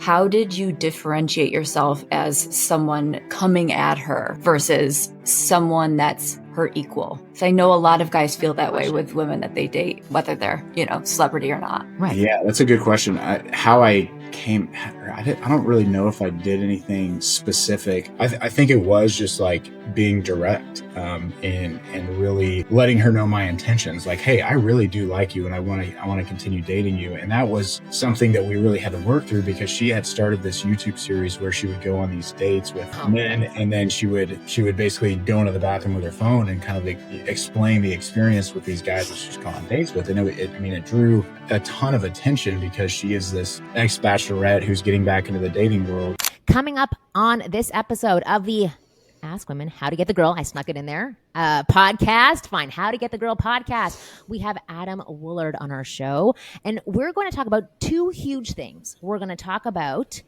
How did you differentiate yourself as someone coming at her versus someone that's her equal? So I know a lot of guys feel that way with women that they date, whether they're, celebrity or not. Right. Yeah, that's a good question. I don't really know if I did anything specific. I think it was just like being direct, and really letting her know my intentions. Like, hey, I really do like you, and I want to continue dating you. And that was something that we really had to work through, because she had started this YouTube series where she would go on these dates with men, and then she would basically go into the bathroom with her phone and kind of explain the experience with these guys that she's gone on dates with. And it drew a ton of attention, because she is this ex-bachelorette who's getting back into the dating world. Coming up on this episode of the Ask Women How to Get the Girl, I snuck it in there, podcast, fine, How to Get the Girl podcast. We have Adam Woolard on our show, and we're going to talk about two huge things. We're going to talk about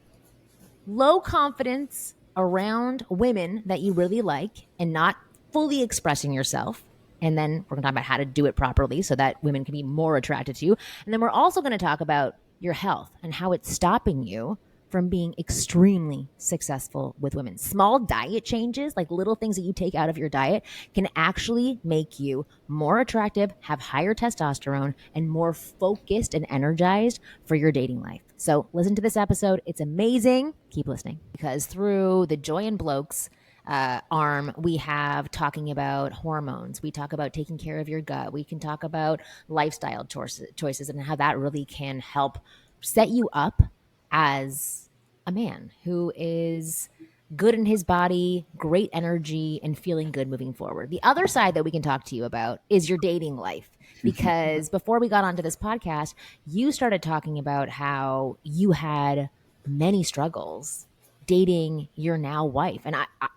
low confidence around women that you really like and not fully expressing yourself. And then we're going to talk about how to do it properly so that women can be more attracted to you. And then we're also going to talk about your health and how it's stopping you from being extremely successful with women. Small diet changes, like little things that you take out of your diet, can actually make you more attractive, have higher testosterone, and more focused and energized for your dating life. So listen to this episode. It's amazing. Keep listening, because through the Joi+Blokes arm, we have talking about hormones. We talk about taking care of your gut. We can talk about lifestyle choices and how that really can help set you up as a man who is good in his body, great energy, and feeling good moving forward. The other side that we can talk to you about is your dating life. Because before we got onto this podcast, you started talking about how you had many struggles dating your now wife. And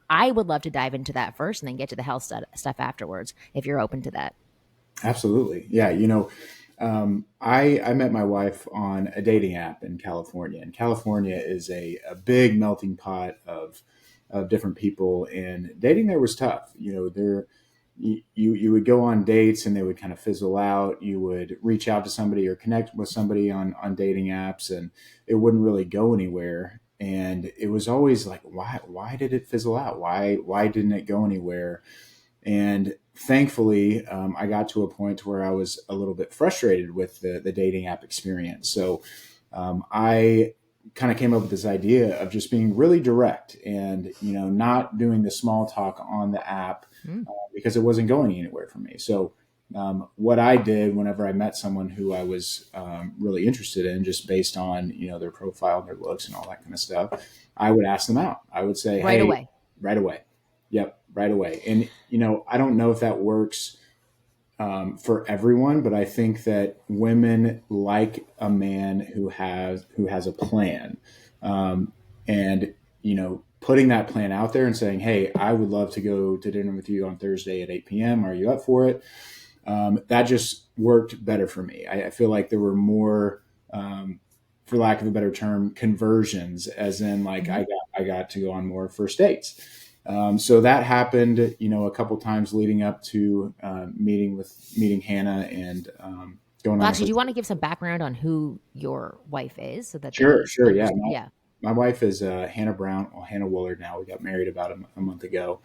I would love to dive into that first and then get to the health stuff afterwards, if you're open to that. Absolutely. Yeah. I met my wife on a dating app in California, and California is a big melting pot of different people, and dating there was tough. You would go on dates and they would kind of fizzle out. You would reach out to somebody or connect with somebody on dating apps, and it wouldn't really go anywhere. And it was always like, why did it fizzle out? Why didn't it go anywhere? And thankfully, I got to a point where I was a little bit frustrated with the dating app experience. So I kind of came up with this idea of just being really direct and, not doing the small talk on the app because it wasn't going anywhere for me. So what I did whenever I met someone who I was really interested in, just based on, their profile, their looks and all that kind of stuff, I would ask them out. I would say, right away. Yep. Right away. And, I don't know if that works for everyone, but I think that women like a man who has a plan, and, putting that plan out there and saying, hey, I would love to go to dinner with you on Thursday at 8 p.m. Are you up for it? That just worked better for me. I feel like there were more, for lack of a better term, conversions, as in like I got to go on more first dates. So that happened, a couple times leading up to meeting Hannah and going on. Actually, do you want to give some background on who your wife is? So that Sure. Yeah. My wife is Hannah Hannah Woolard. Now, we got married about a month ago,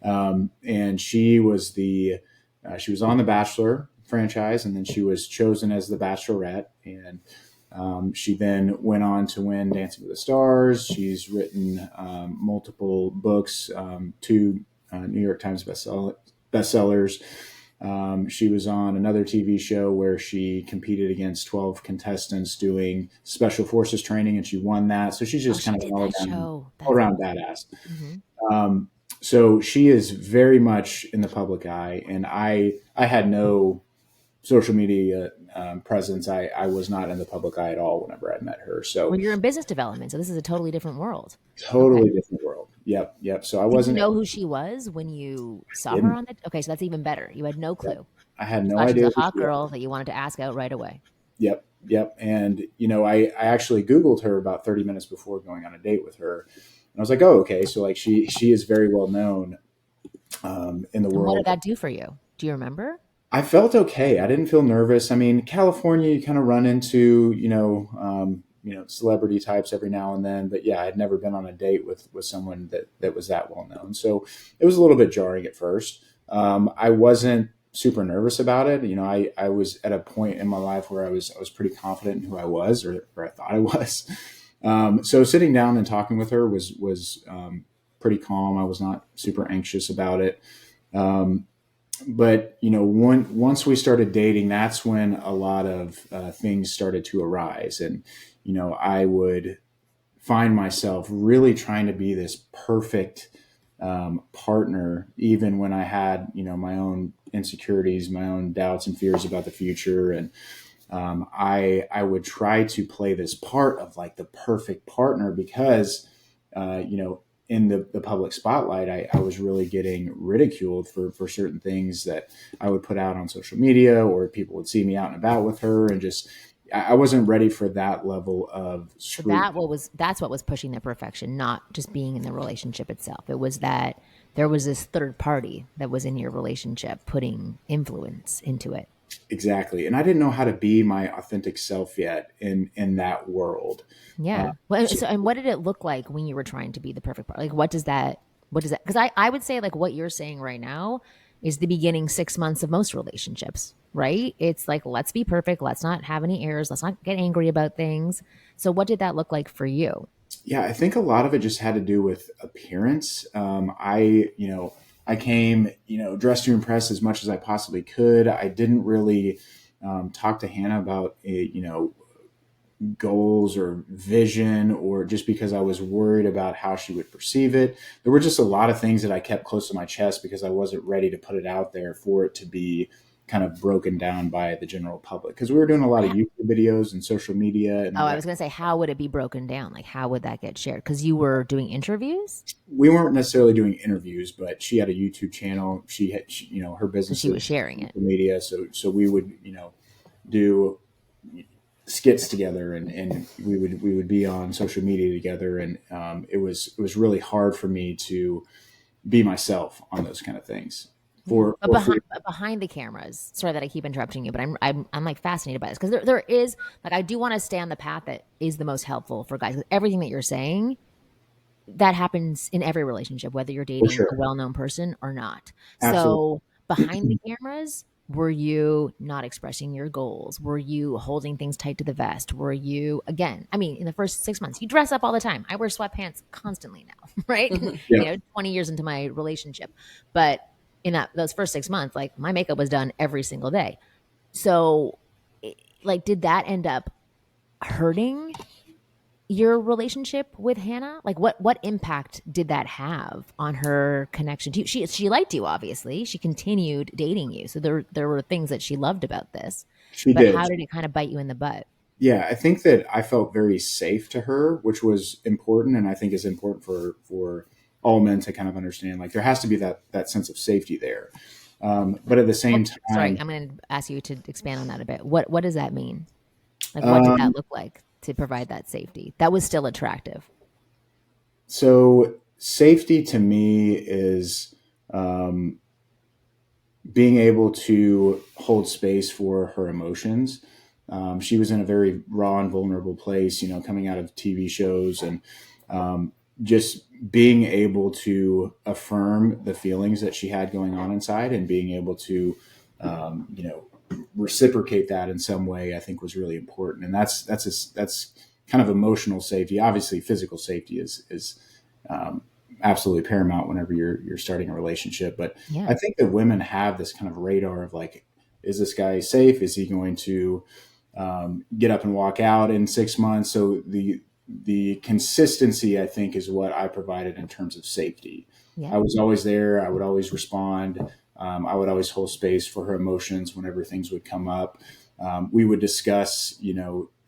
and she was she was on the Bachelor franchise, and then she was chosen as the Bachelorette, and she then went on to win Dancing with the Stars. She's written multiple books, 2 New York Times bestsellers. She was on another TV show where she competed against 12 contestants doing special forces training, and she won that. So she's just kind of all around badass. Mm-hmm. So she is very much in the public eye, and I had no social media presence. I was not in the public eye at all whenever I met her. So you're in business development, so this is a totally different world. Totally different world. Yep. So I wasn't. Did you know who she was when you saw her on it? Okay, so that's even better. You had no clue. I had no idea. She was a hot girl that you wanted to ask out right away. Yep. And I actually Googled her about 30 minutes before going on a date with her, and I was like, oh, okay. So like she is very well known in the world. What did that do for you? Do you remember? I felt okay. I didn't feel nervous. I mean, California, you kind of run into, celebrity types every now and then, but yeah, I'd never been on a date with someone that was that well known. So it was a little bit jarring at first. I wasn't super nervous about it. I was at a point in my life where I was pretty confident in who I was, or I thought I was. So sitting down and talking with her was pretty calm. I was not super anxious about it. But once we started dating, that's when a lot of things started to arise, and I would find myself really trying to be this perfect partner, even when I had my own insecurities, my own doubts and fears about the future, and I would try to play this part of like the perfect partner because in the public spotlight, I was really getting ridiculed for certain things that I would put out on social media, or people would see me out and about with her, and just I wasn't ready for that level of scrutiny. That's what was pushing the perfection, not just being in the relationship itself. It was that there was this third party that was in your relationship putting influence into it. Exactly. And I didn't know how to be my authentic self yet in that world. Yeah. And what did it look like when you were trying to be the perfect partner? Like, what does that, because I would say like what you're saying right now is the beginning 6 months of most relationships, right? It's like, let's be perfect. Let's not have any errors. Let's not get angry about things. So what did that look like for you? Yeah, I think a lot of it just had to do with appearance. I came, dressed to impress as much as I possibly could. I didn't really talk to Hannah about, goals or vision, or just because I was worried about how she would perceive it. There were just a lot of things that I kept close to my chest because I wasn't ready to put it out there for it to be kind of broken down by the general public, because we were doing a lot of YouTube videos and social media. And I was going to say, how would it be broken down? Like, how would that get shared? Because you were doing interviews? We weren't necessarily doing interviews, but she had a YouTube channel. She had, her business. So she was sharing it. Media. So we would, do skits together, and we would be on social media together. And it was really hard for me to be myself on those kind of things. Behind the cameras, sorry that I keep interrupting you, but I'm like fascinated by this, because there is, like, I do want to stay on the path that is the most helpful for guys. Everything that you're saying, that happens in every relationship, whether you're dating a well-known person or not. Absolutely. So behind the cameras, were you not expressing your goals? Were you holding things tight to the vest? Were you, again, I mean, in the first 6 months, you dress up all the time. I wear sweatpants constantly now, right? Yeah. 20 years into my relationship. But in those first 6 months, like, my makeup was done every single day. So like, did that end up hurting your relationship with Hannah? Like, what impact did that have on her connection to you? She liked you, obviously. She continued dating you. So there were things that she loved about this. She did. How did it kind of bite you in the butt? Yeah, I think that I felt very safe to her, which was important, and I think is important for all men to kind of understand. Like, there has to be that sense of safety there. But at the same time, sorry, I'm going to ask you to expand on that a bit. What does that mean? Like, what did that look like to provide that safety that was still attractive? So safety to me is being able to hold space for her emotions. She was in a very raw and vulnerable place, coming out of TV shows, and just being able to affirm the feelings that she had going on inside, and being able to, reciprocate that in some way, I think was really important. And that's kind of emotional safety. Obviously, physical safety is absolutely paramount whenever you're starting a relationship. But yeah. I think that women have this kind of radar of like, is this guy safe? Is he going to get up and walk out in 6 months? So the consistency, I think, is what I provided in terms of safety. Yeah. I was always there. I would always respond. I would always hold space for her emotions whenever things would come up. We would discuss,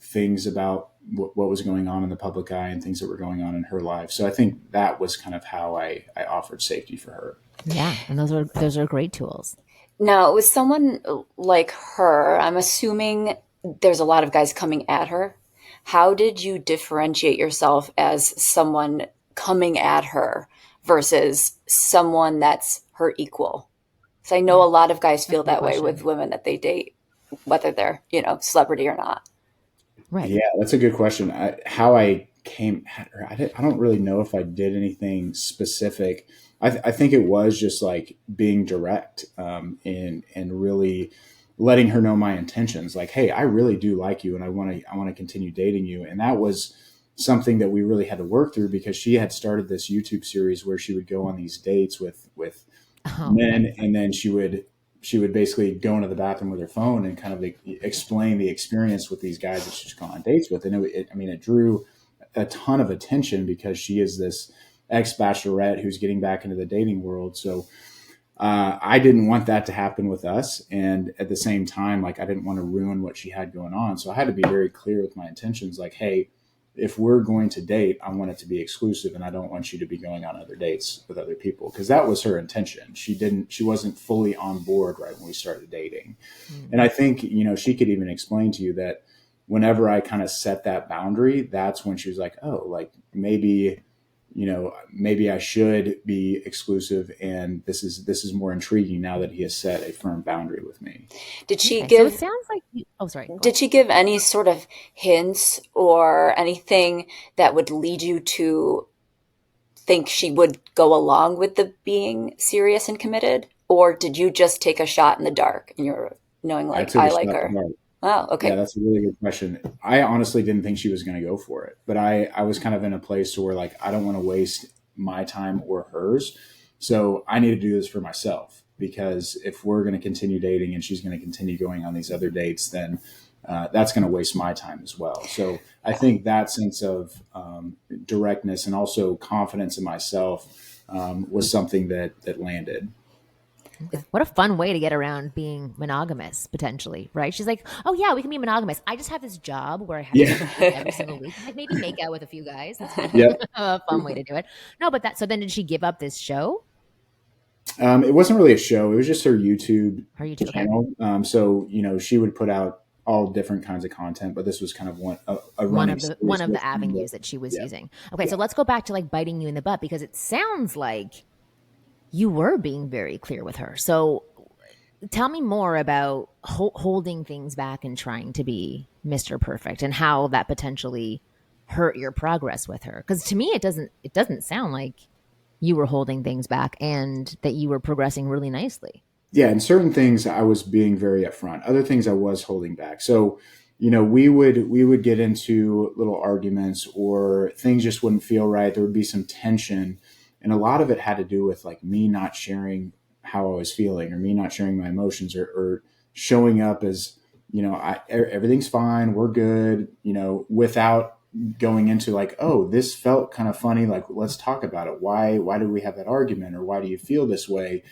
things about what was going on in the public eye and things that were going on in her life. So I think that was kind of how I offered safety for her. Yeah. And those are great tools. Now, with someone like her, I'm assuming there's a lot of guys coming at her. How did you differentiate yourself as someone coming at her versus someone that's her equal? So I know a lot of guys feel that way with women that they date, whether they're, celebrity or not. Right. Yeah, that's a good question. How I came at her, I don't really know if I did anything specific. I think it was just like being direct, and really letting her know my intentions. Like, hey, I really do like you, and I want to continue dating you. And that was something that we really had to work through because she had started this YouTube series where she would go on these dates with Oh, men, and then she would basically go into the bathroom with her phone and kind of explain the experience with these guys that she's gone on dates with. And it drew a ton of attention because she is this ex-bachelorette who's getting back into the dating world. So I didn't want that to happen with us. And at the same time, like, I didn't want to ruin what she had going on. So I had to be very clear with my intentions. Like, hey, if we're going to date, I want it to be exclusive, and I don't want you to be going on other dates with other people, because that was her intention. She wasn't fully on board right when we started dating. And I think, she could even explain to you that whenever I kind of set that boundary, that's when she was like, oh, like maybe I should be exclusive, and this is more intriguing now that he has set a firm boundary with me. Did she So give it sounds like oh, sorry. Go did ahead. she give any sort of hints or anything that would lead you to think she would go along with the being serious and committed? Or did you just take a shot in the dark and you're knowing I like took I a shot like in the her? dark. Oh, Yeah, okay. that's a really good question. I honestly didn't think she was going to go for it, but I was kind of in a place to where, like, I don't want to waste my time or hers. So I need to do this for myself, because if we're going to continue dating and she's going to continue going on these other dates, then that's going to waste my time as well. So I think that sense of directness and also confidence in myself was something that landed. Okay. What a fun way to get around being monogamous, potentially, right? She's like, oh, yeah, we can be monogamous. I just have this job where I have to Yeah. go to work every single week. Like, maybe make out with a few guys. That's kind of Yep. a fun way to do it. No, but so then did she give up this show? It wasn't really a show. It was just her YouTube Her YouTube? Okay. channel. So, she would put out all different kinds of content, but this was kind of a One running of series the with me. avenues that she was Yeah. using. Okay, Yeah. so let's go back to like biting you in the butt, because it sounds like you were being very clear with her. So tell me more about holding things back and trying to be Mr. Perfect, and how that potentially hurt your progress with her. Because to me, it doesn't sound like you were holding things back and that you were progressing really nicely. Yeah. And certain things I was being very upfront. Other things I was holding back. So, we would get into little arguments, or things just wouldn't feel right. There would be some tension. And a lot of it had to do with, like, me not sharing how I was feeling, or me not sharing my emotions, or showing up as, everything's fine, we're good, without going into, like, oh, this felt kind of funny. Like, let's talk about it. Why did we have that argument? Or why do you feel this way?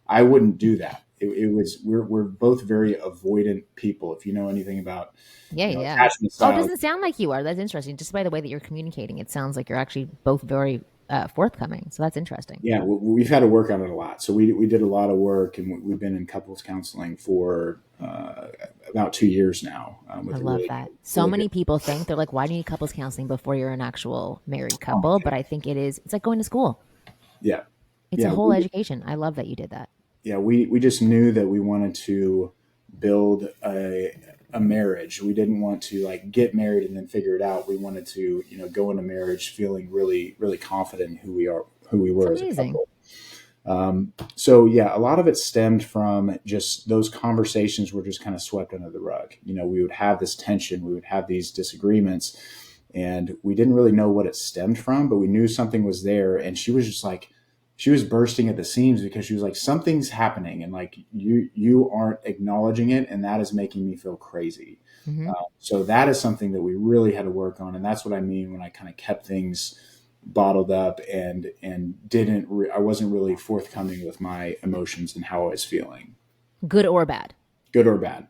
I wouldn't do that. It was, we're both very avoidant people. If you know anything about, Yeah, yeah. attachment Oh, it styles. doesn't sound like you are. That's interesting. Just by the way that you're communicating, it sounds like you're actually both very forthcoming. So that's interesting. Yeah, we've had to work on it a lot. So we did a lot of work, and we've been in couples counseling for about 2 years now. With I a love really, that. So really many good. people think they're like, why do you need couples counseling before you're an actual married Oh, couple? But I think it's like going to school. yeah, It's a yeah, whole education. I love that you did that. yeah. We just knew that we wanted to build a marriage. We didn't want to, like, get married and then figure it out. We wanted to, go into marriage feeling really, really confident in who we It's were as a amazing. couple. So yeah, a lot of it stemmed from just those conversations were just kind of swept under the rug. We would have this tension, we would have these disagreements, and we didn't really know what it stemmed from, but we knew something was there. And she was just like, she was bursting at the seams, because she was like, something's happening, and, like, you aren't acknowledging it, and that is making me feel crazy. Hmm. So that is something that we really had to work on, and that's what I mean when I kind of kept things bottled up, and I wasn't really forthcoming with my emotions and how I was feeling, Good or bad? good or bad.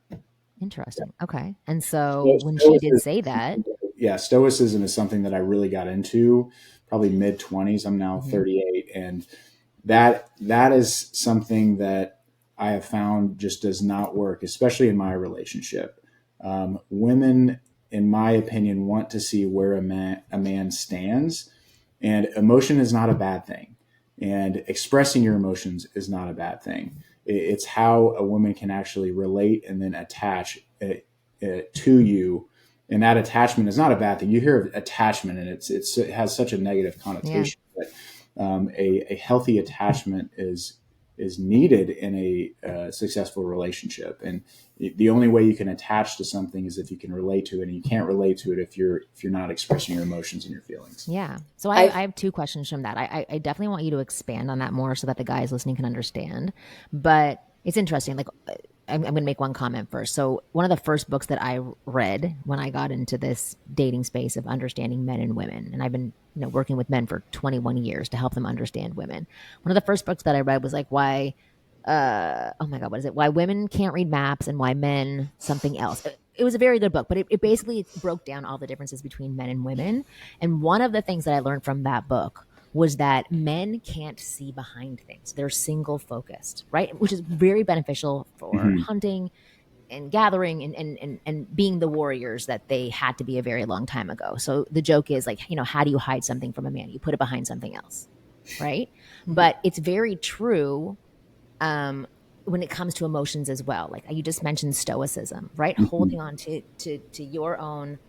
Interesting. Okay. And so when she did Stoicism, say that, yeah, stoicism is something that I really got into probably mid 20s. I'm now mhm, 38, and that is something that I have found just does not work, especially in my relationship. Women, in my opinion, want to see where a man stands, and emotion is not a bad thing, and expressing your emotions is not a bad thing. It's how a woman can actually relate and then attach to you and that attachment is not a bad thing. You hear attachment, and it has such a negative connotation. Yeah. But a healthy attachment is needed in a successful relationship. And the only way you can attach to something is if you can relate to it, and you can't relate to it if you're not expressing your emotions and your feelings. Yeah. So I have two questions from that. I definitely want you to expand on that more so that the guys listening can understand. But it's interesting. Like, I'm going to make one comment first. So one of the first books that I read when I got into this dating space of understanding men and women, and I've been working with men for 21 years to help them understand women. One of the first books that I read was like why, oh my God, what is it? Why women can't read maps and why men something else. It was a very good book, but it basically broke down all the differences between men and women. And one of the things that I learned from that book was that men can't see behind things. They're single focused, right? Which is very beneficial for hunting and gathering and being the warriors that they had to be a very long time ago. So the joke is like, how do you hide something from a man? You put it behind something else, right? But it's very true when it comes to emotions as well. Like you just mentioned stoicism, right? Holding on to your own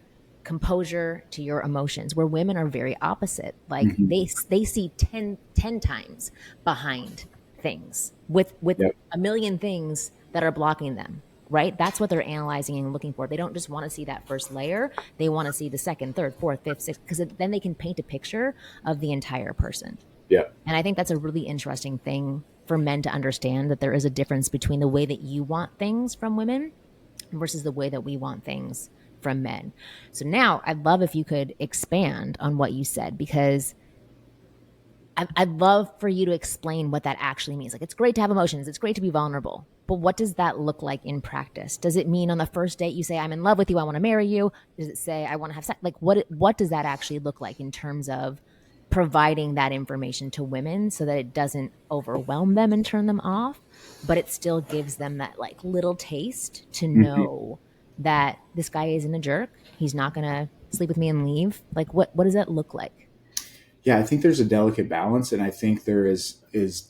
composure, to your emotions, where women are very opposite. Like they see 10 times behind things with a million things that are blocking them, right? That's what they're analyzing and looking for. They don't just want to see that first layer. They want to see the second, third, fourth, fifth, sixth, because then they can paint a picture of the entire person. Yeah. And I think that's a really interesting thing for men to understand, that there is a difference between the way that you want things from women versus the way that we want things from men. So now I'd love if you could expand on what you said, because I'd love for you to explain what that actually means. Like, it's great to have emotions. It's great to be vulnerable. But what does that look like in practice? Does it mean on the first date you say, I'm in love with you, I want to marry you? Does it say, I want to have sex? Like, what does that actually look like in terms of providing that information to women so that it doesn't overwhelm them and turn them off, but it still gives them that like little taste to know that this guy isn't a jerk. He's not going to sleep with me and leave. Like, what does that look like? Yeah, I think there's a delicate balance, and I think there is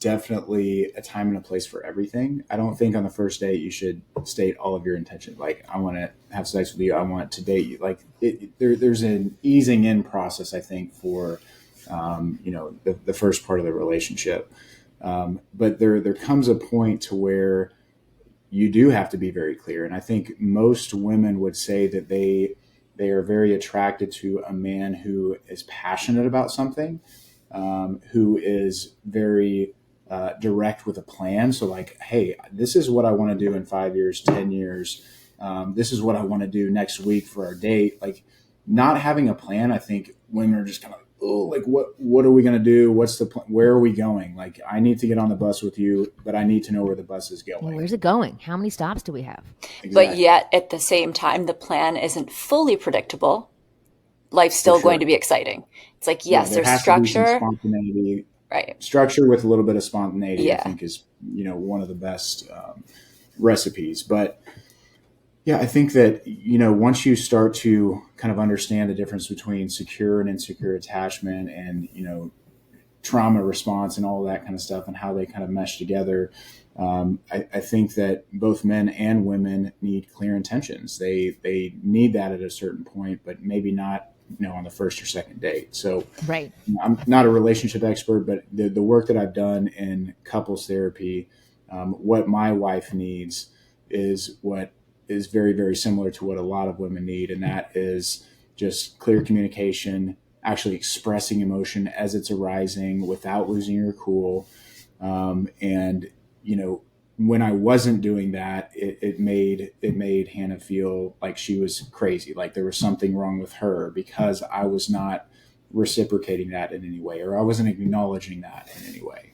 definitely a time and a place for everything. I don't think on the first date you should state all of your intention. Like, I want to have sex with you. I want to date you. Like, there's an easing in process, I think, for the first part of the relationship. But there comes a point to where you do have to be very clear. And I think most women would say that they are very attracted to a man who is passionate about something, who is very direct with a plan. So like, hey, this is what I want to do in 5 years, 10 years. This is what I want to do next week for our date. Like, not having a plan, I think women are just kind of, oh, like what are we going to do? What's the plan? Where are we going? Like, I need to get on the bus with you, but I need to know where the bus is going. Where's it going? How many stops do we have? Exactly. But yet at the same time, the plan isn't fully predictable. Life's still going to be exciting. It's like, yes, there's structure. Spontaneity. Right. Structure with a little bit of spontaneity, I think, is, one of the best recipes. But yeah, I think that, once you start to kind of understand the difference between secure and insecure attachment and, trauma response and all that kind of stuff and how they kind of mesh together, I think that both men and women need clear intentions. They need that at a certain point, but maybe not, on the first or second date. So right. I'm not a relationship expert, but the work that I've done in couples therapy, what my wife needs is what is very, very similar to what a lot of women need. And that is just clear communication, actually expressing emotion as it's arising without losing your cool. And, when I wasn't doing that, it made Hannah feel like she was crazy, like there was something wrong with her because I was not reciprocating that in any way, or I wasn't acknowledging that in any way.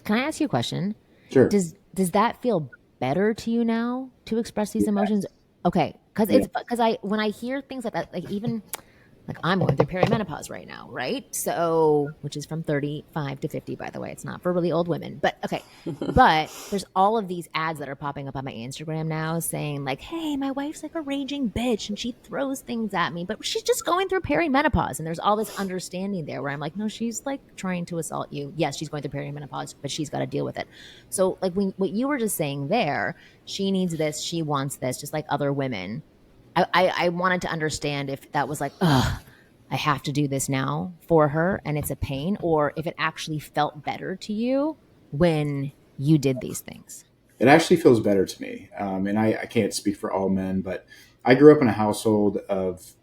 Can I ask you a question? Sure. Does that feel better to you now to express these emotions? Okay. Because when I hear things like that, like even like I'm going through perimenopause right now, right? So, which is from 35 to 50, by the way. It's not for really old women, but okay. But there's all of these ads that are popping up on my Instagram now saying like, hey, my wife's like a raging bitch and she throws things at me, but she's just going through perimenopause. And there's all this understanding there where I'm like, no, she's like trying to assault you. Yes, she's going through perimenopause, but she's got to deal with it. So like what you were just saying there, she needs this, she wants this, just like other women. I wanted to understand if that was like, ugh, I have to do this now for her and it's a pain, or if it actually felt better to you when you did these things. It actually feels better to me. And I can't speak for all men, but I grew up in a household of,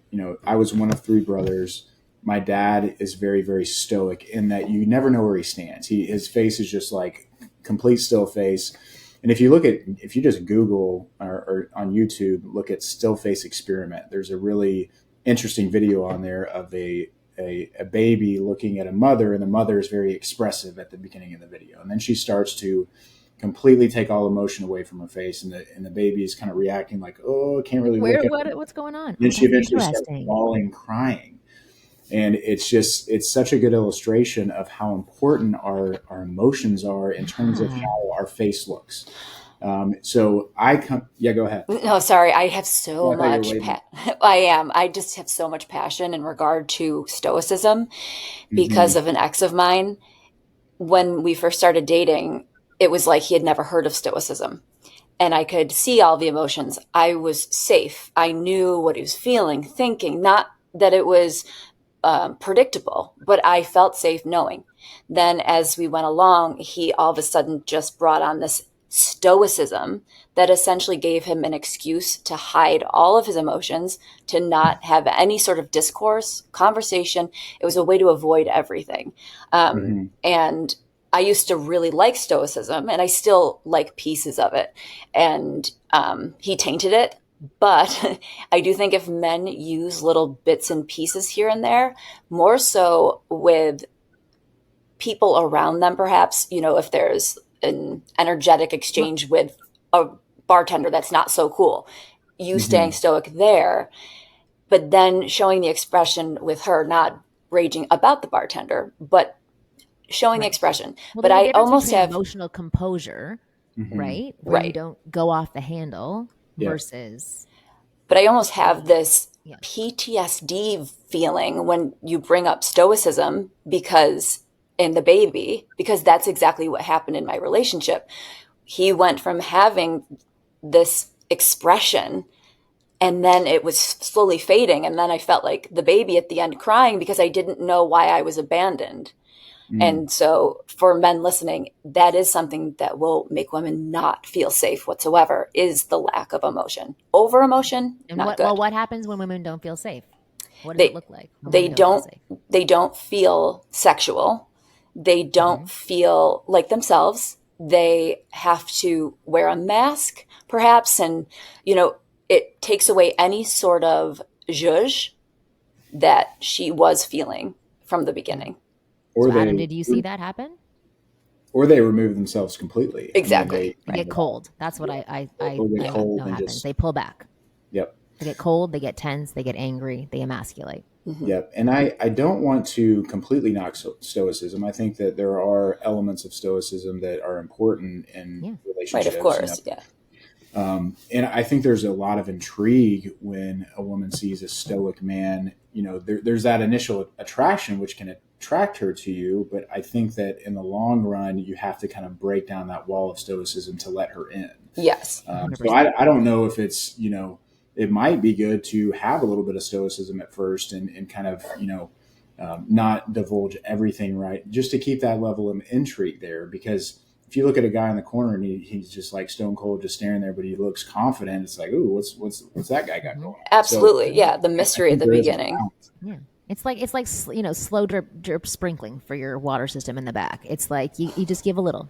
I was one of three brothers. My dad is very, very stoic in that you never know where he stands. His face is just like complete still face. And if you just Google or on YouTube, look at still face experiment, there's a really interesting video on there of a baby looking at a mother, and the mother is very expressive at the beginning of the video. And then she starts to completely take all emotion away from her face, and the baby is kind of reacting like, oh, I can't really look at what's going on? And then she eventually starts bawling, crying. And it's such a good illustration of how important our emotions are in terms of how our face looks. Go ahead. No, sorry. I have so much. I just have so much passion in regard to stoicism because of an ex of mine. When we first started dating, it was like he had never heard of stoicism, and I could see all the emotions. I was safe. I knew what he was feeling, thinking, not that it was predictable, but I felt safe knowing. Then as we went along, he all of a sudden just brought on this stoicism that essentially gave him an excuse to hide all of his emotions, to not have any sort of discourse, conversation. It was a way to avoid everything. And I used to really like stoicism, and I still like pieces of it. And he tainted it. But I do think if men use little bits and pieces here and there, more so with people around them, perhaps, if there's an energetic exchange with a bartender that's not so cool, you staying stoic there, but then showing the expression with her, not raging about the bartender, but showing the expression. Well, but I almost have emotional composure, right? Where you don't go off the handle versus. But I almost have this PTSD feeling when you bring up stoicism because that's exactly what happened in my relationship. He went from having this expression, and then it was slowly fading. And then I felt like the baby at the end crying because I didn't know why I was abandoned. And so for men listening, that is something that will make women not feel safe whatsoever, is the lack of emotion. Over emotion, not good. Well, what happens when women don't feel safe? What does it look like? They don't feel sexual. They don't feel like themselves. They have to wear a mask, perhaps. And, it takes away any sort of zhuzh that she was feeling from the beginning. So Adam, did you see that happen? Or they remove themselves completely. Exactly. They get cold. That's what I know happens. They pull back. Yep. They get cold, they get tense, they get angry, they emasculate. Yep. And I don't want to completely knock stoicism. I think that there are elements of stoicism that are important in relationships. Right, of course, and I think there's a lot of intrigue when a woman sees a stoic man. There's that initial attraction, which can attract her to you. But I think that in the long run, you have to kind of break down that wall of stoicism to let her in. Yes. So I don't know if it's, it might be good to have a little bit of stoicism at first and kind of, not divulge everything, right? Just to keep that level of intrigue there. Because if you look at a guy in the corner and he's just like stone cold, just staring there, but he looks confident, it's like, ooh, what's that guy got going on? Absolutely. So, the mystery at the beginning. Yeah. It's like slow drip sprinkling for your water system in the back. It's like you just give a little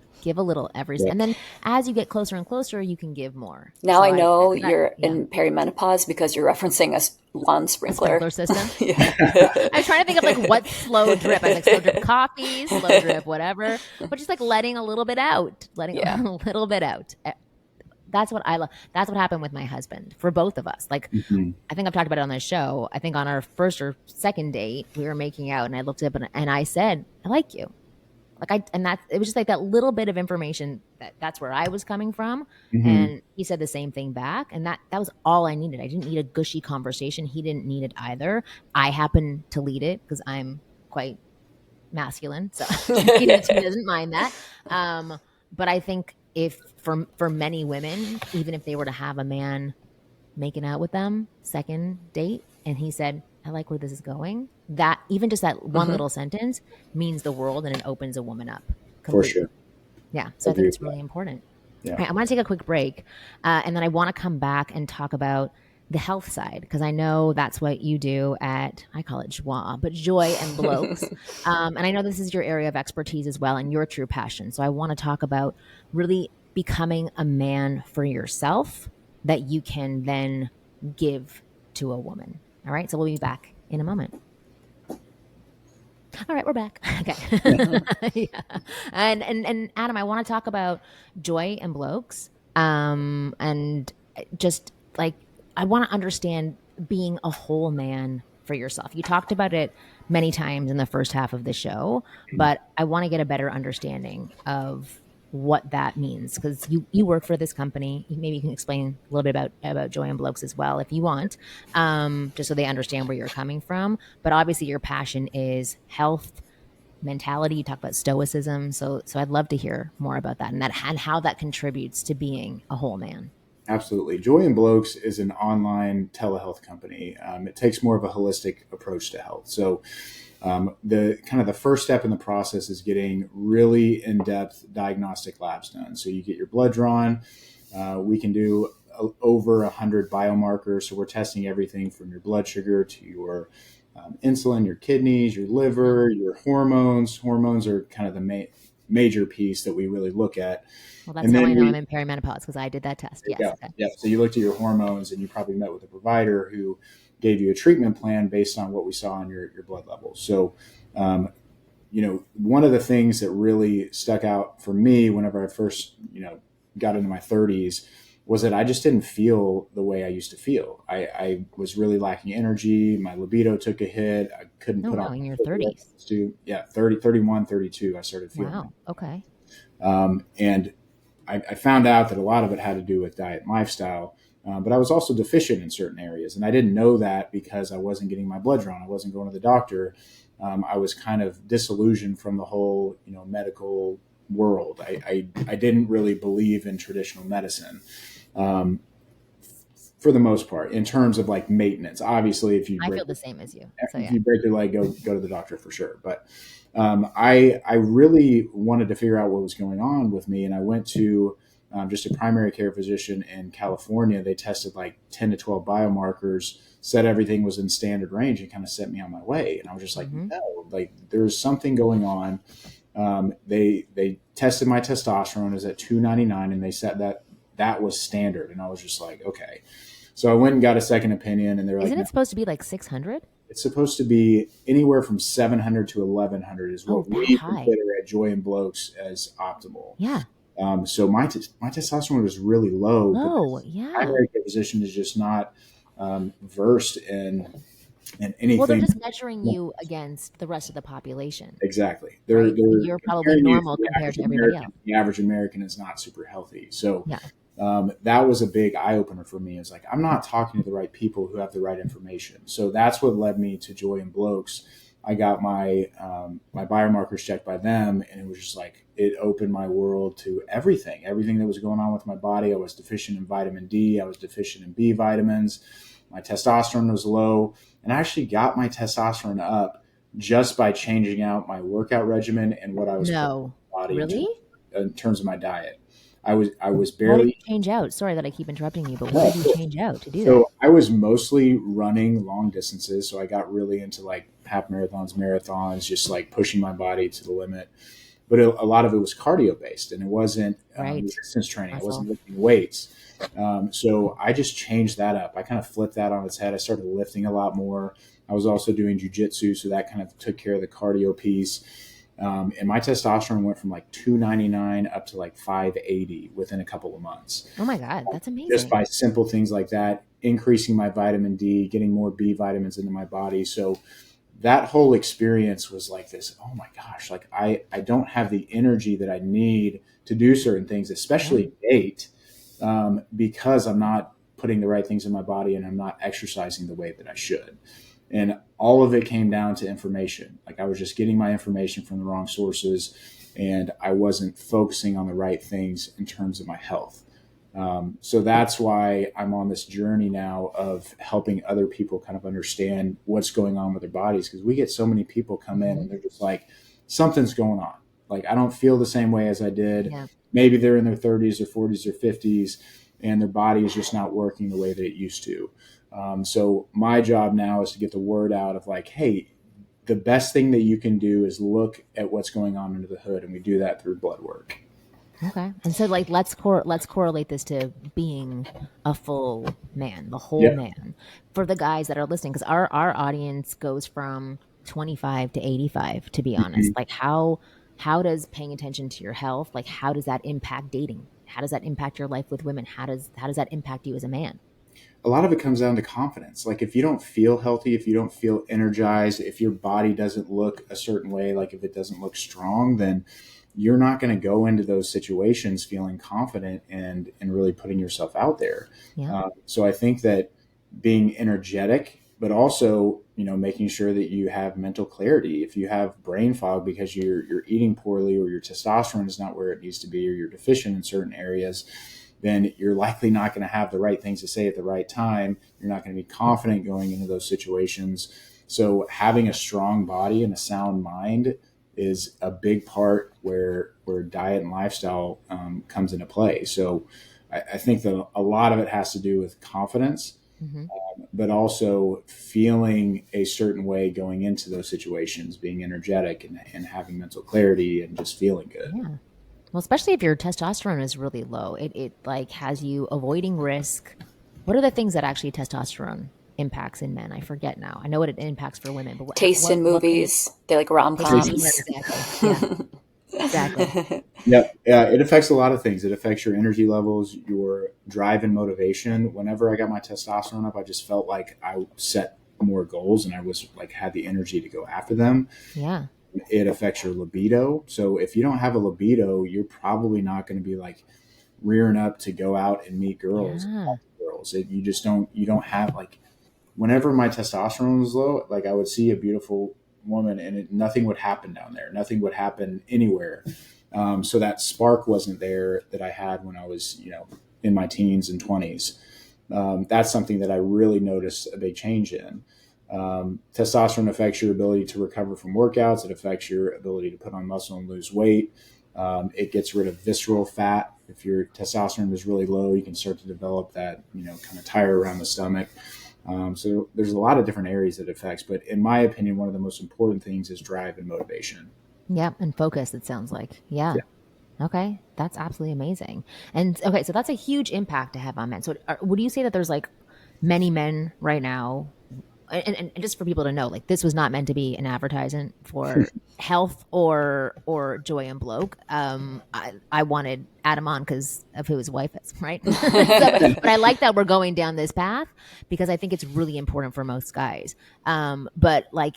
every, and then as you get closer and closer, you can give more. Now I know you're in perimenopause because you're referencing a lawn sprinkler system. I was trying to think of like what slow drip. I was like slow drip coffee, slow drip whatever, but just like letting a little bit out, a little bit out. That's what I love. That's what happened with my husband for both of us. Like, I think I've talked about it on this show. I think on our first or second date, we were making out, and I looked up and I said, "I like you." It was just like that little bit of information that's where I was coming from, and he said the same thing back, and that was all I needed. I didn't need a gushy conversation. He didn't need it either. I happen to lead it because I'm quite masculine, so he doesn't mind that. But I think if for many women, even if they were to have a man making out with them, second date, and he said, I like where this is going, that even just that one little sentence means the world, and it opens a woman up For completely. sure. Yeah. So I think it's really important. Yeah. All right, I want to take a quick break, and then I want to come back and talk about the health side, because I know that's what you do at, I call it Joi+Blokes. And I know this is your area of expertise as well and your true passion. So I want to talk about really becoming a man for yourself that you can then give to a woman. All right, so we'll be back in a moment. All right, we're back. Okay. Yeah. And Adam, I want to talk about Joi+Blokes. And just like I want to understand being a whole man for yourself. You talked about it many times in the first half of the show, but I want to get a better understanding of what that means, because you work for this company. Maybe you can explain a little bit about Joi+Blokes as well if you want, just so they understand where you're coming from. But obviously your passion is health, mentality. You talk about stoicism, so I'd love to hear more about that and how that contributes to being a whole man. Absolutely. Joi+Blokes is an online telehealth company. It takes more of a holistic approach to health. So the first step in the process is getting really in-depth diagnostic labs done. So you get your blood drawn. We can do over 100 biomarkers. So we're testing everything from your blood sugar to your insulin, your kidneys, your liver, your hormones. Hormones are kind of the major piece that we really look at. Well, that's how I know I'm in perimenopause, because I did that test. Yes. Okay. Yeah. So you looked at your hormones, and you probably met with a provider who gave you a treatment plan based on what we saw in your blood levels. So, one of the things that really stuck out for me whenever I first, got into my 30s was that I just didn't feel the way I used to feel. I was really lacking energy. My libido took a hit. I couldn't put on in your 30s. 30, 31, 32, I started feeling. Wow. Okay. And I found out that a lot of it had to do with diet and lifestyle, but I was also deficient in certain areas. And I didn't know that because I wasn't getting my blood drawn. I wasn't going to the doctor. I was kind of disillusioned from the whole, medical world. I didn't really believe in traditional medicine for the most part, in terms of like maintenance. Obviously, if you I feel the same as you. So, if you break your leg, go to the doctor for sure. But I really wanted to figure out what was going on with me, and I went to just a primary care physician in California. They tested like 10 to 12 biomarkers, said everything was in standard range, and kind of sent me on my way. And I was just like, no, like there's something going on. They tested my testosterone, is at 299, and they said that was standard. And I was just like, okay. So I went and got a second opinion, and they're like, isn't it supposed to be like 600? It's supposed to be anywhere from 700 to 1100 is what we consider at Joi+Blokes as optimal. Yeah. So my testosterone was really low. Oh, yeah. Primary care physician is just not versed in anything. Well, they're just measuring you against the rest of the population. Exactly. You're probably normal compared to everybody else. The average American is not super healthy. So that was a big eye opener for me. It's like, I'm not talking to the right people who have the right information. So that's what led me to Joi+Blokes. I got my biomarkers checked by them, and it was just like, it opened my world to everything that was going on with my body. I was deficient in vitamin D. I was deficient in B vitamins. My testosterone was low, and I actually got my testosterone up just by changing out my workout regimen and what I was putting in my body really in terms of my diet. I was barely. What did you change out? Sorry that I keep interrupting you, but what did you change out to do that? So I was mostly running long distances. So I got really into like half marathons, just like pushing my body to the limit. But a lot of it was cardio based, and it wasn't resistance training. I wasn't lifting weights. So I just changed that up. I kind of flipped that on its head. I started lifting a lot more. I was also doing jujitsu, so that kind of took care of the cardio piece. And my testosterone went from like 299 up to like 580 within a couple of months. Oh my God, that's amazing. Just by simple things like that, increasing my vitamin D, getting more B vitamins into my body. So that whole experience was like this, oh my gosh, like I don't have the energy that I need to do certain things, especially date, because I'm not putting the right things in my body and I'm not exercising the way that I should. And all of it came down to information. Like I was just getting my information from the wrong sources, and I wasn't focusing on the right things in terms of my health. So that's why I'm on this journey now of helping other people kind of understand what's going on with their bodies. Because we get so many people come in and they're just like, something's going on. Like, I don't feel the same way as I did. Yeah. Maybe they're in their 30s or 40s or 50s and their body is just not working the way that it used to. So my job now is to get the word out of like, hey, the best thing that you can do is look at what's going on under the hood. And we do that through blood work. Okay. And so like let's correlate this to being a full man, the whole man. For the guys that are listening, because our audience goes from 25 to 85, to be honest. Like how does paying attention to your health, like how does that impact dating? How does that impact your life with women? How does that impact you as a man? A lot of it comes down to confidence. Like if you don't feel healthy, if you don't feel energized, if your body doesn't look a certain way, like if it doesn't look strong, then you're not going to go into those situations feeling confident and really putting yourself out there. Yeah. So I think that being energetic, but also, making sure that you have mental clarity. If you have brain fog because you're eating poorly or your testosterone is not where it needs to be or you're deficient in certain areas, then you're likely not going to have the right things to say at the right time. You're not going to be confident going into those situations. So having a strong body and a sound mind is a big part where diet and lifestyle comes into play. So I think that a lot of it has to do with confidence, but also feeling a certain way going into those situations, being energetic and having mental clarity and just feeling good. Yeah. Well, especially if your testosterone is really low, it like has you avoiding risk. What are the things that actually testosterone impacts in men? I forget now. I know what it impacts for women, but Taste in movies. They like rom-coms. Exactly. Yeah. Exactly. Yeah, it affects a lot of things. It affects your energy levels, your drive and motivation. Whenever I got my testosterone up, I just felt like I set more goals and I was like had the energy to go after them. Yeah. It affects your libido. So if you don't have a libido, you're probably not going to be like rearing up to go out and meet girls. Yeah. You don't have like, whenever my testosterone was low, like I would see a beautiful woman and nothing would happen down there. Nothing would happen anywhere. So that spark wasn't there that I had when I was, in my teens and 20s. That's something that I really noticed a big change in. Testosterone affects your ability to recover from workouts. It affects your ability to put on muscle and lose weight. It gets rid of visceral fat. If your testosterone is really low, you can start to develop that, kind of tire around the stomach. So there's a lot of different areas that it affects. But in my opinion, one of the most important things is drive and motivation. Yeah. And focus, it sounds like. Yeah. Okay. That's absolutely amazing. And okay, so that's a huge impact to have on men. So would you say that there's like many men right now, and just for people to know, like this was not meant to be an advertisement for health or Joi+Blokes. I wanted Adam on because of who his wife is, right? But I like that we're going down this path because I think it's really important for most guys. But like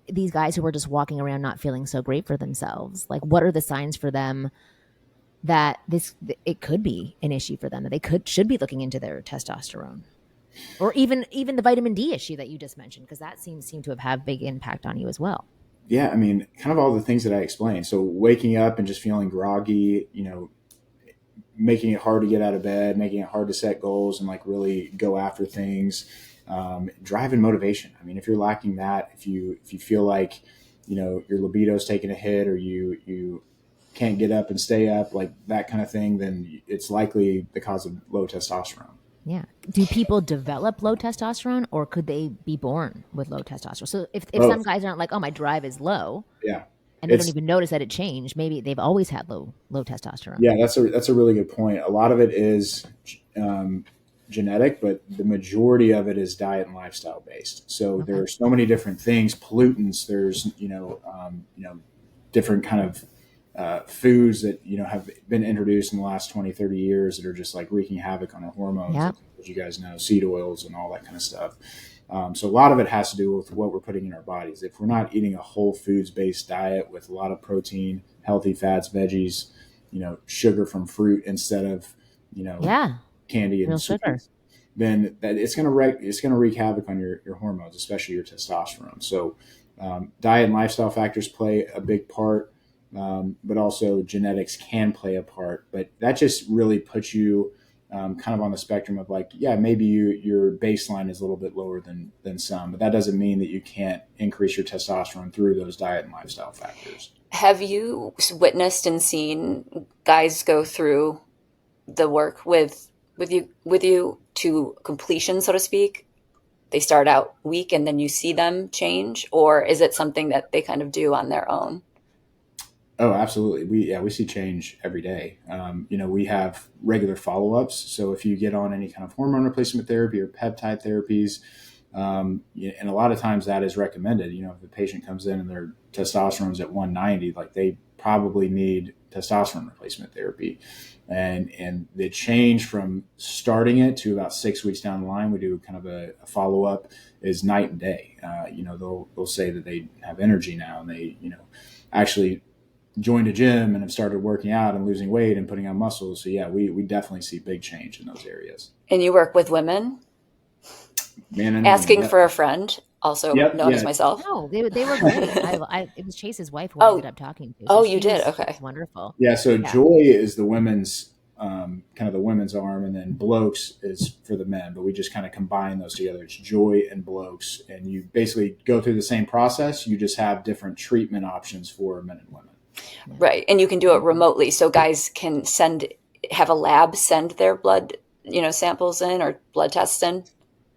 these guys who are just walking around not feeling so great for themselves, like what are the signs for them that it could be an issue for them, that they should be looking into their testosterone? Or even the vitamin D issue that you just mentioned, because that seems to have had big impact on you as well. Yeah, I mean, kind of all the things that I explained. So waking up and just feeling groggy, making it hard to get out of bed, making it hard to set goals and like really go after things. Drive and motivation. I mean, if you're lacking that, if you feel like, your libido's taking a hit or you can't get up and stay up, like that kind of thing, then it's likely the cause of low testosterone. Yeah. Do people develop low testosterone or could they be born with low testosterone? So if some guys aren't like, oh, my drive is low. Yeah. And they don't even notice that it changed. Maybe they've always had low testosterone. Yeah, that's a really good point. A lot of it is genetic, but the majority of it is diet and lifestyle based. So there are so many different things, pollutants. There's different kind of foods that have been introduced in the last 20, 30 years that are just like wreaking havoc on our hormones. Yeah. As you guys know, seed oils and all that kind of stuff. So a lot of it has to do with what we're putting in our bodies. If we're not eating a whole foods based diet with a lot of protein, healthy fats, veggies, sugar from fruit instead of candy and sugar, then it's going to wreak havoc on your hormones, especially your testosterone. So diet and lifestyle factors play a big part, but also genetics can play a part. But that just really puts you kind of on the spectrum of like, yeah, maybe your baseline is a little bit lower than some, but that doesn't mean that you can't increase your testosterone through those diet and lifestyle factors. Have you witnessed and seen guys go through the work with you to completion, so to speak? They start out weak and then you see them change, or is it something that they kind of do on their own? Oh, absolutely. We see change every day. We have regular follow-ups. So if you get on any kind of hormone replacement therapy or peptide therapies, and a lot of times that is recommended. If the patient comes in and their testosterone is at 190, like they probably need testosterone replacement therapy. And the change from starting it to about 6 weeks down the line, we do kind of a follow-up, is night and day. They'll say that they have energy now, and they, actually joined a gym and have started working out and losing weight and putting on muscles. So yeah, we definitely see big change in those areas. And you work with women? Man and Asking women, for a friend, also known as myself. No, they were great. It was Chase's wife who I ended up talking to. So you did? Okay. Wonderful. Yeah, so Joi is the women's, kind of the women's arm, and then Blokes is for the men, but we just kind of combine those together. It's Joi and Blokes, and you basically go through the same process. You just have different treatment options for men and women. Right. And you can do it remotely. So guys can have a lab send their blood, samples in or blood tests in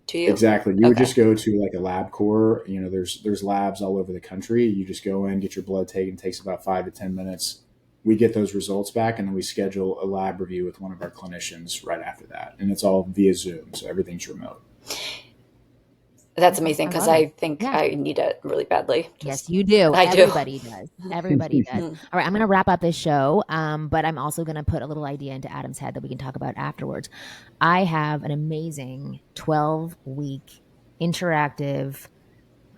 to you. Exactly. You would just go to like a lab core. There's labs all over the country. You just go in, get your blood taken. It takes about 5 to 10 minutes. We get those results back, and then we schedule a lab review with one of our clinicians right after that. And it's all via Zoom. So everything's remote. That's amazing, because I think I need it really badly. Yes, you do. Everybody does. Everybody does. All right, I'm going to wrap up this show, but I'm also going to put a little idea into Adam's head that we can talk about afterwards. I have an amazing 12-week interactive,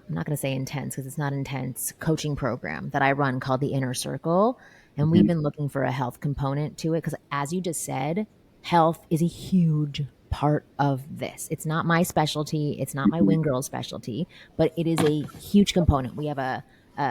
I'm not going to say intense because it's not intense, coaching program that I run called the Inner Circle. And we've been looking for a health component to it because, as you just said, health is a huge part of this. It's not my specialty. It's not my wing girl specialty, but it is a huge component. We have a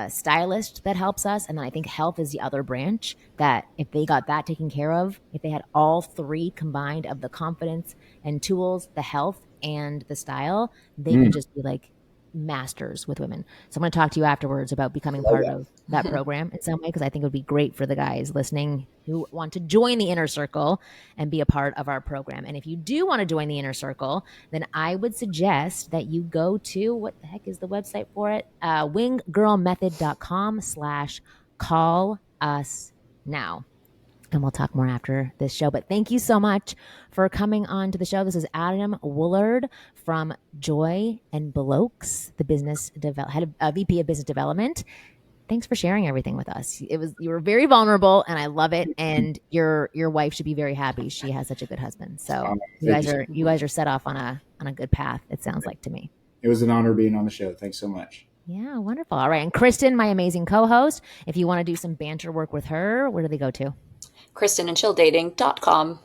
stylist that helps us. And then I think health is the other branch that if they got that taken care of, if they had all three combined of the confidence and tools, the health and the style, they could just be like masters with women. So I'm going to talk to you afterwards about becoming part of that program in some way, because I think it would be great for the guys listening who want to join the Inner Circle and be a part of our program. And if you do want to join the Inner Circle, then I would suggest that you go to, what the heck is the website for it? winggirlmethod.com/call us now. And we'll talk more after this show. But thank you so much for coming on to the show. This is Adam Woolard from Joi+Blokes, the VP of Business Development. Thanks for sharing everything with us. You were very vulnerable, and I love it. And your wife should be very happy. She has such a good husband. So you guys are set off on a good path. It sounds like to me. It was an honor being on the show. Thanks so much. Yeah, wonderful. All right, and Kristen, my amazing co-host. If you want to do some banter work with her, where do they go to? KristenandChillDating.com.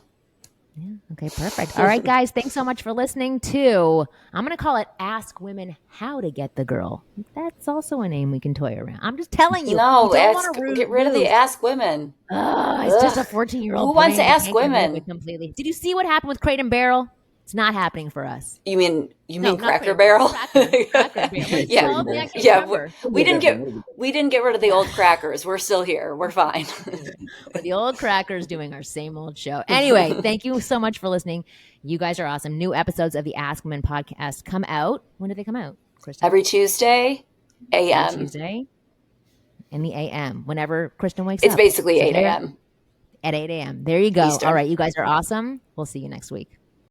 Yeah. Okay, perfect. All right, guys, thanks so much for listening to, I'm going to call it Ask Women How to Get the Girl. That's also a name we can toy around. I'm just telling you. No, get rid of the Ask Women. It's just a 14-year-old. Who wants to ask women? Completely. Did you see what happened with Crate and Barrel? It's not happening for us. You mean Cracker Barrel? Cracker Barrel. We didn't get rid of the old crackers. We're still here. We're fine. But the old crackers doing our same old show. Anyway, thank you so much for listening. You guys are awesome. New episodes of the Ask Women podcast come out. When do they come out, Kristen? Every Tuesday, a.m. Tuesday in the a.m. Whenever Kristen wakes up. It's basically 8 a.m. At 8 a.m. There you go. Eastern. All right, you guys are awesome. We'll see you next week.